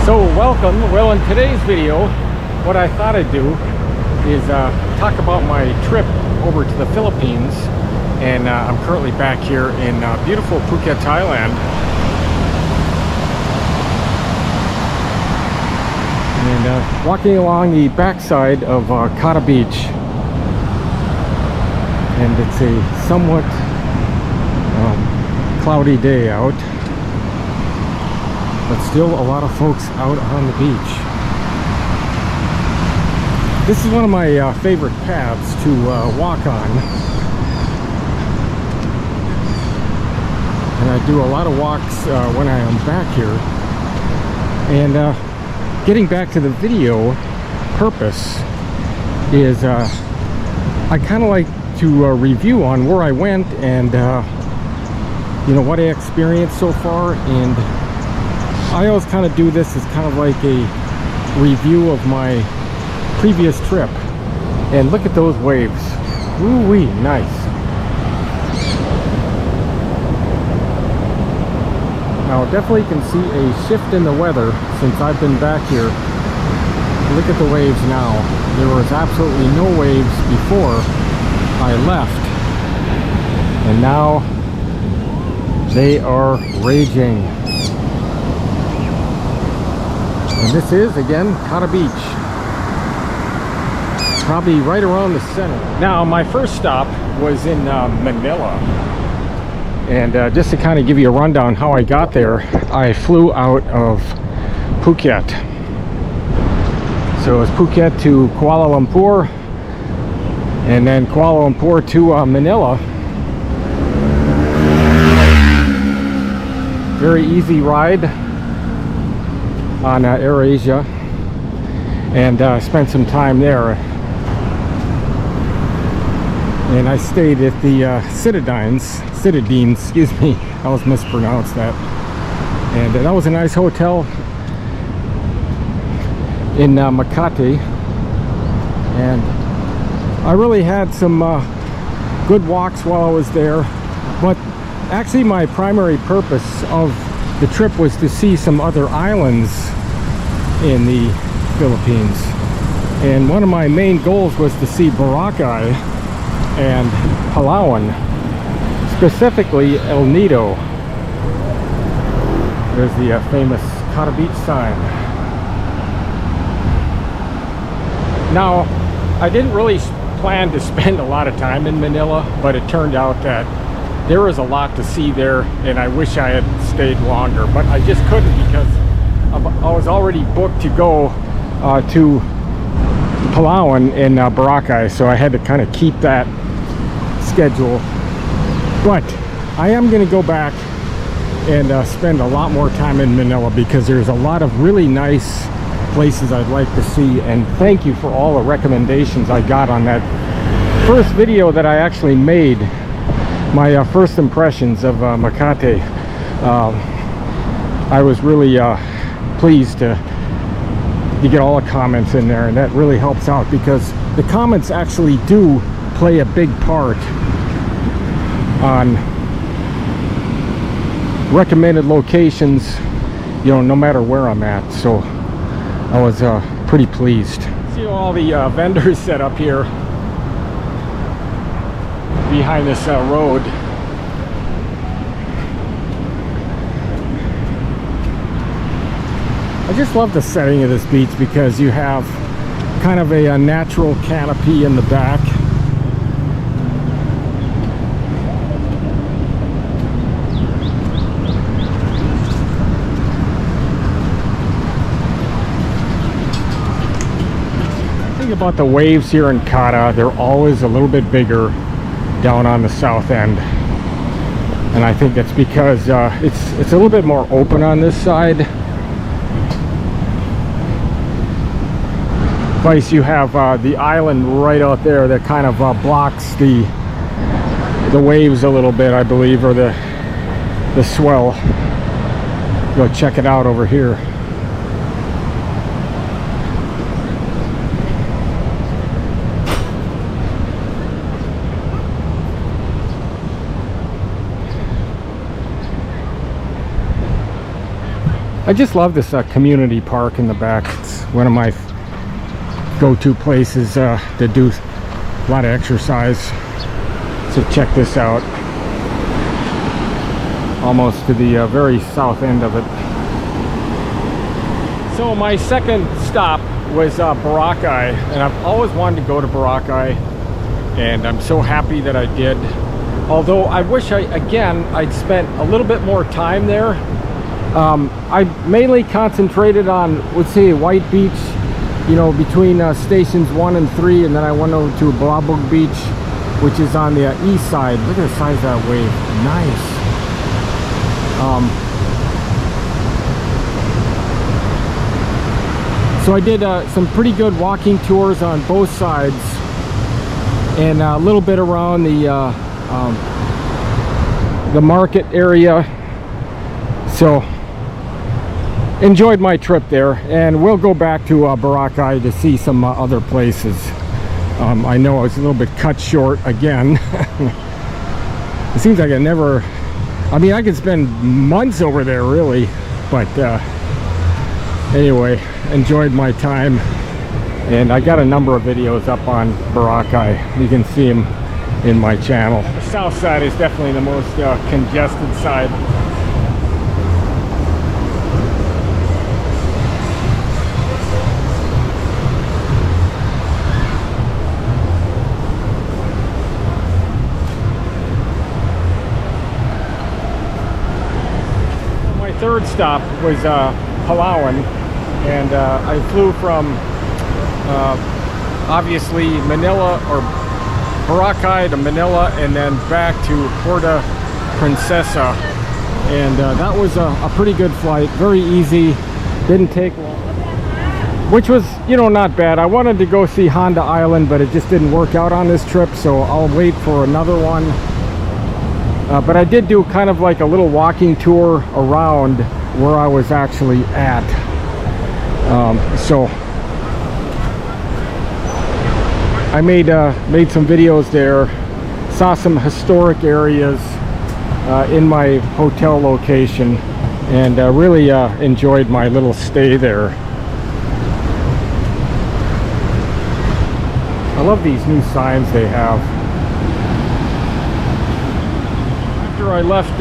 So welcome. Well, in today's video, what I thought I'd do is talk about my trip over to the Philippines. And I'm currently back here in beautiful Phuket, Thailand. And walking along the backside of Kata Beach. And it's a somewhat cloudy day out. But still a lot of folks out on the beach. This is one of my favorite paths to walk on. And I do a lot of walks when I am back here. And getting back to the video purpose is I kind of like to review on where I went and you know, what I experienced so far. And I always kind of do this as kind of like a review of my previous trip. And look at those waves. Woo-wee, nice. Now definitely can see a shift in the weather since I've been back here. Look at the waves now. There was absolutely no waves before I left. And now they are raging. And this is, again, Kata Beach. Probably right around the center. Now, my first stop was in Manila. And just to kind of give you a rundown how I got there, I flew out of Phuket. So it was Phuket to Kuala Lumpur, and then Kuala Lumpur to Manila. Very easy ride on AirAsia, and spent some time there. And I stayed at the Citadines, excuse me, I always mispronounce that. And that was a nice hotel in Makati. And I really had some good walks while I was there. But actually my primary purpose of the trip was to see some other islands in the Philippines. And one of my main goals was to see Boracay and Palawan, specifically El Nido. There's the famous Kata Beach sign. Now, I didn't really plan to spend a lot of time in Manila, but it turned out that there was a lot to see there, and I wish I had stayed longer, but I just couldn't because I was already booked to go to Palawan and Boracay, so I had to kind of keep that schedule. But I am going to go back and spend a lot more time in Manila because there's a lot of really nice places I'd like to see. And thank you for all the recommendations I got on that first video that I actually made, my first impressions of Makati. I was really pleased to get all the comments in there, and that really helps out because the comments actually do play a big part on recommended locations, you know, no matter where I'm at. So I was pretty pleased. See all the vendors set up here behind this road. I just love the setting of this beach because you have kind of a natural canopy in the back. Think about the waves here in Kata. They're always a little bit bigger down on the south end. And I think that's because it's a little bit more open on this side. Plus you have the island right out there that kind of blocks the waves a little bit, I believe, or the swell. Go check it out over here. I just love this community park in the back. It's one of my go-to places to do a lot of exercise. So check this out. Almost to the very south end of it. So my second stop was Boracay, and I've always wanted to go to Boracay, and I'm so happy that I did. Although I wish I'd spent a little bit more time there. I mainly concentrated on, let's say, White Beach, you know, between stations 1 and 3, and then I went over to Blabog Beach, which is on the east side. Look at the size of that wave. Nice. So I did some pretty good walking tours on both sides, and a little bit around the market area. So enjoyed my trip there, and we'll go back to Boracay to see some other places. I know I was a little bit cut short again. It seems like I mean, I could spend months over there really, but anyway, enjoyed my time, and I got a number of videos up on Boracay. You can see them in my channel. The south side is definitely the most congested side. Third stop was Palawan, and I flew from obviously Manila, or Boracay to Manila, and then back to Puerto Princesa, and that was a pretty good flight, very easy, didn't take long, which was, you know, not bad. I wanted to go see Honda Island, but it just didn't work out on this trip, so I'll wait for another one. But I did do kind of like a little walking tour around where I was actually at. So I made some videos there, saw some historic areas in my hotel location, and really enjoyed my little stay there. I love these new signs they have. After I left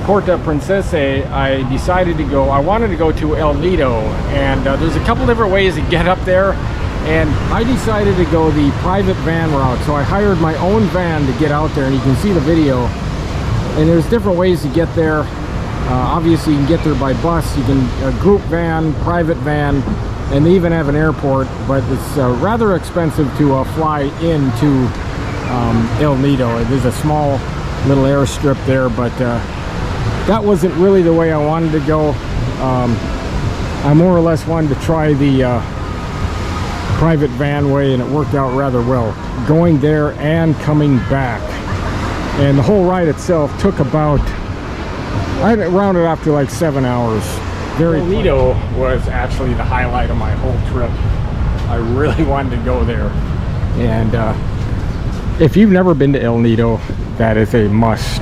Puerto Princesa, I decided to go, I wanted to go to El Nido, and there's a couple different ways to get up there, and I decided to go the private van route. So I hired my own van to get out there, and you can see the video, and there's different ways to get there. Obviously you can get there by bus, you can group van, private van, and they even have an airport, but it's rather expensive to fly into El Nido. There's a small little airstrip there, but that wasn't really the way I wanted to go. I more or less wanted to try the private van way, and it worked out rather well, going there and coming back. And the whole ride itself took about, I rounded off to like 7 hours. Very Nido was actually the highlight of my whole trip. I really wanted to go there, and if you've never been to El Nido, that is a must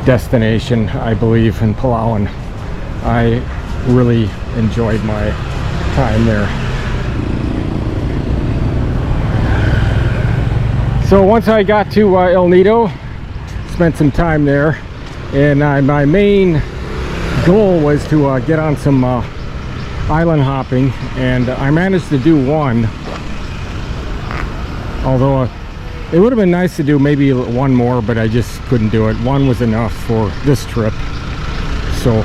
destination, I believe, in Palawan. I really enjoyed my time there. So once I got to El Nido, spent some time there, and my main goal was to get on some island hopping, and I managed to do one, although it would have been nice to do maybe one more, but I just couldn't do it. One was enough for this trip. So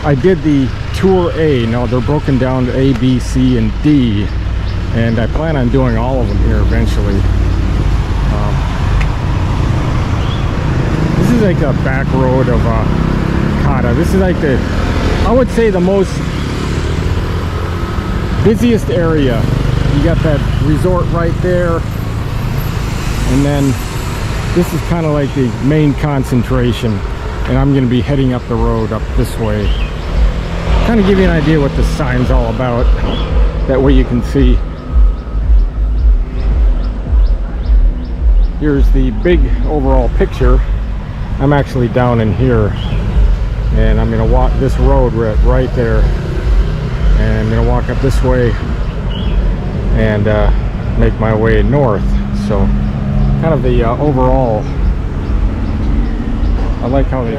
I did the Tour A. Now they're broken down to A, B, C, and D, and I plan on doing all of them here eventually. This is like a back road of Kata. This is like I would say the most busiest area. You got that resort right there, and then this is kind of like the main concentration, and I'm going to be heading up the road up this way. Kind of give you an idea what the sign's all about, that way you can see. Here's the big overall picture. I'm actually down in here, and I'm gonna walk this road right there, and I'm gonna walk up this way and make my way north. So kind of the overall, I like how they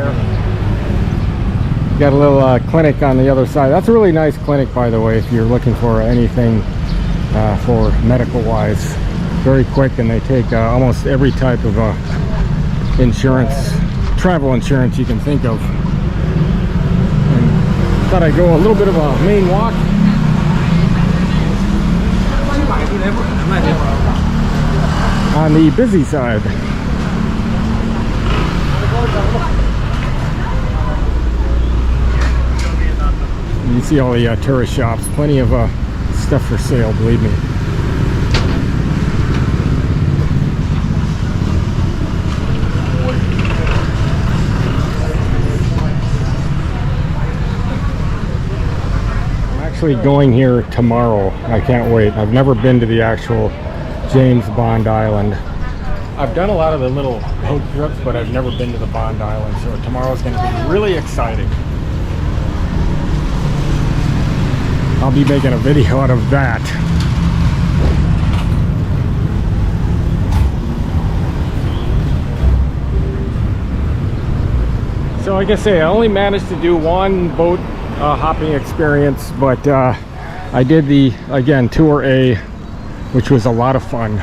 got a little clinic on the other side. That's a really nice clinic, by the way, if you're looking for anything for medical wise. Very quick, and they take almost every type of insurance, travel insurance you can think of. And thought I'd go a little bit of a main walk. On the busy side. You see all the tourist shops, plenty of stuff for sale, believe me. I'm actually going here tomorrow. I can't wait. I've never been to the actual James Bond Island. I've done a lot of the little boat trips, but I've never been to the Bond Island, so tomorrow's going to be really exciting. I'll be making a video out of that. So like I say, I only managed to do one boat hopping experience, but I did the, again, Tour A, which was a lot of fun.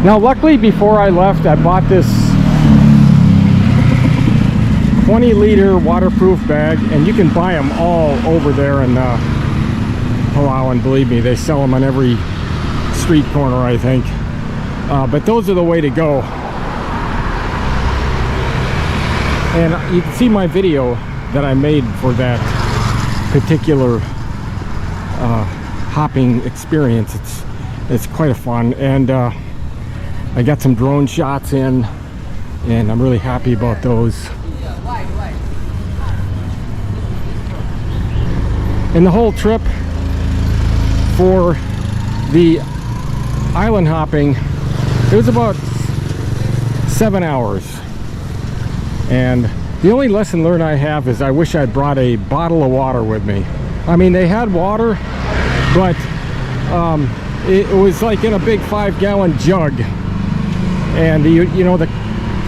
Now, luckily, before I left, I bought this 20-liter waterproof bag, and you can buy them all over there in Palawan. Believe me, they sell them on every street corner, I think. But those are the way to go. And you can see my video that I made for that particular hopping experience. It's quite a fun, and I got some drone shots in, and I'm really happy about those. And the whole trip for the island hopping, it was about 7 hours. And the only lesson learned I have is I wish I'd brought a bottle of water with me. I mean, they had water, but it was like in a big 5-gallon jug. And you know,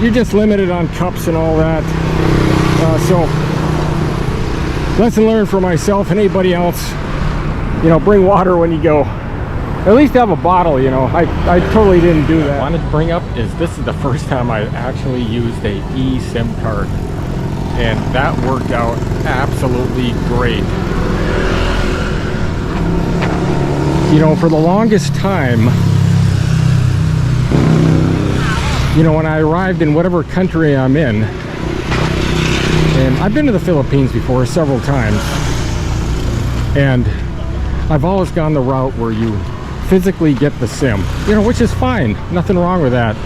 you're just limited on cups and all that. So lesson learned for myself and anybody else, you know, bring water when you go. At least have a bottle, you know. I totally didn't do that. What I wanted to bring up is this is the first time I actually used a eSIM card, and that worked out absolutely great. You know, for the longest time, you know, when I arrived in whatever country I'm in, and I've been to the Philippines before several times, and I've always gone the route where you physically get the SIM, you know, which is fine, nothing wrong with that.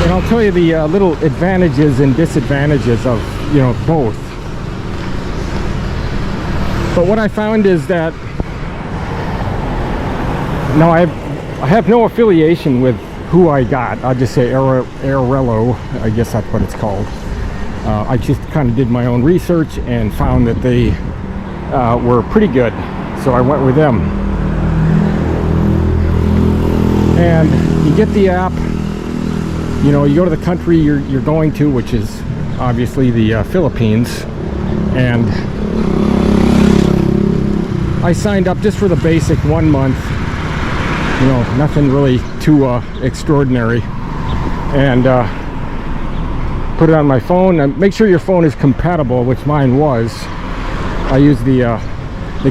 And I'll tell you the little advantages and disadvantages of, you know, both. But what I found is that now I have no affiliation with who I got. I'll just say Airello, I guess that's what it's called. I just kind of did my own research and found that they were pretty good, so I went with them. And you get the app, you know, you go to the country you're going to, which is obviously the Philippines, and I signed up just for the basic 1 month. You know, nothing really too extraordinary, and put it on my phone. And make sure your phone is compatible, which mine was. I used the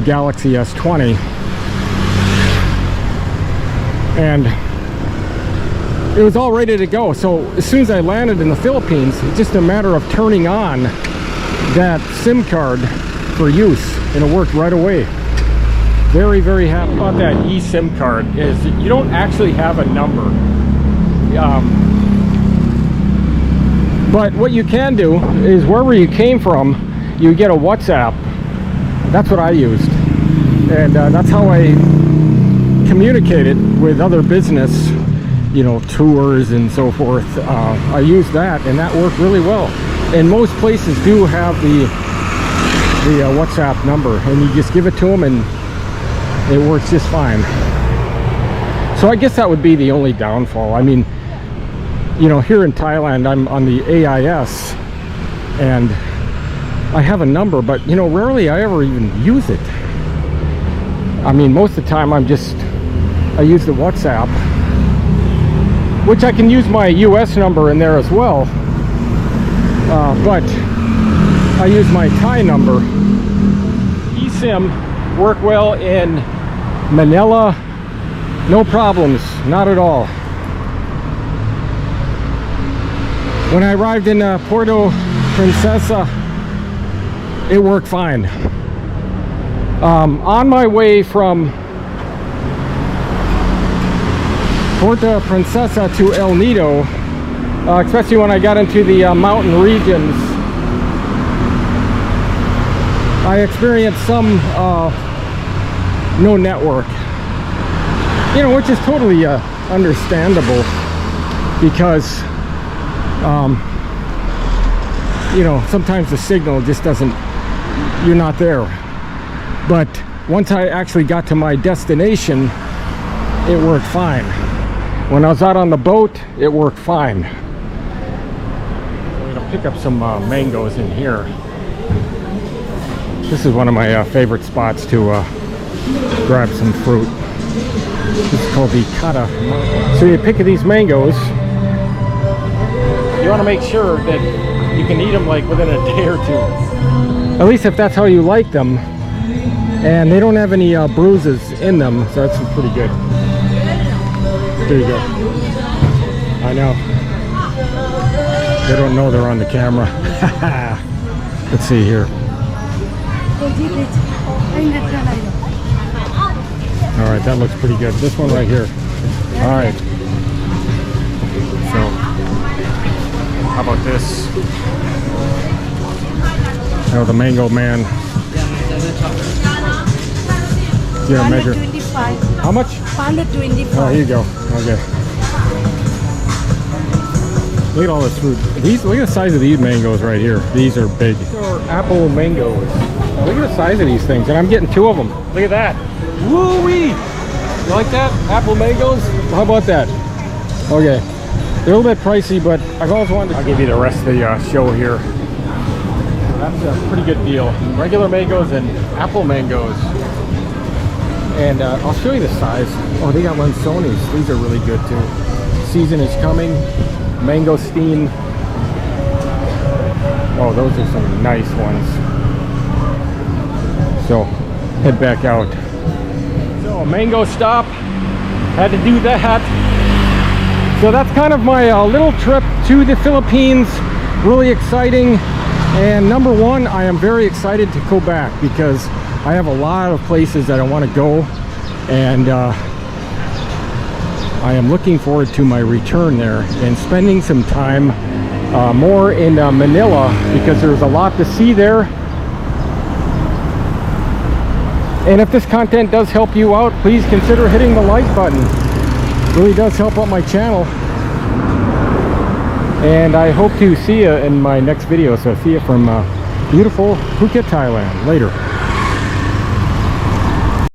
Galaxy S20, and it was all ready to go. So as soon as I landed in the Philippines, it's just a matter of turning on that SIM card for use, and it worked right away. Very, very happy about that eSIM card is you don't actually have a number. But what you can do is wherever you came from, you get a WhatsApp. That's what I used, and that's how I communicated with other business, you know, tours and so forth. I used that, and that worked really well. And most places do have the WhatsApp number, and you just give it to them and it works just fine. So I guess that would be the only downfall. I mean, you know, here in Thailand, I'm on the AIS, and I have a number, but you know, rarely I ever even use it. I mean, most of the time I use the WhatsApp, which I can use my US number in there as well, but I use my Thai number. eSIM work well in Manila, no problems, not at all. When I arrived in Puerto Princesa, it worked fine. On my way from Puerto Princesa to El Nido, especially when I got into the mountain regions, I experienced some no network, you know, which is totally understandable, because you know, sometimes the signal just doesn't, you're not there. But once I actually got to my destination, it worked fine. When I was out on the boat, it worked fine. I'm gonna pick up some mangoes in here. This is one of my favorite spots to grab some fruit. This is called the Kata. So you pick these mangoes. You want to make sure that you can eat them like within a day or two. At least if that's how you like them. And they don't have any bruises in them, so that's pretty good. There you go. I know. They don't know they're on the camera. Let's see here. Alright, that looks pretty good. This one right here. Alright. So, how about this? Oh, the mango man. Yeah, measure. 125. How much? 125. Oh, here you go. Okay. Look at all this fruit. These, look at the size of these mangoes right here. These are big. These are apple mangoes. Look at the size of these things, and I'm getting 2 of them. Look at that. Woo-wee! You like that? Apple mangoes? How about that? Okay. They're a little bit pricey, but I've always wanted to... I'll give you the rest of the show here. That's a pretty good deal. Regular mangoes and apple mangoes. And I'll show you the size. Oh, they got Lanzones. These are really good too. Season is coming. Mangosteen. Oh, those are some nice ones. So, head back out. So, mango stop. Had to do that. So that's kind of my little trip to the Philippines. Really exciting. And number one, I am very excited to go back because I have a lot of places that I want to go, and I am looking forward to my return there and spending some time more in Manila, because there's a lot to see there. And if this content does help you out, please consider hitting the like button. It really does help out my channel. And I hope to see you in my next video. So see you from beautiful Phuket, Thailand. Later.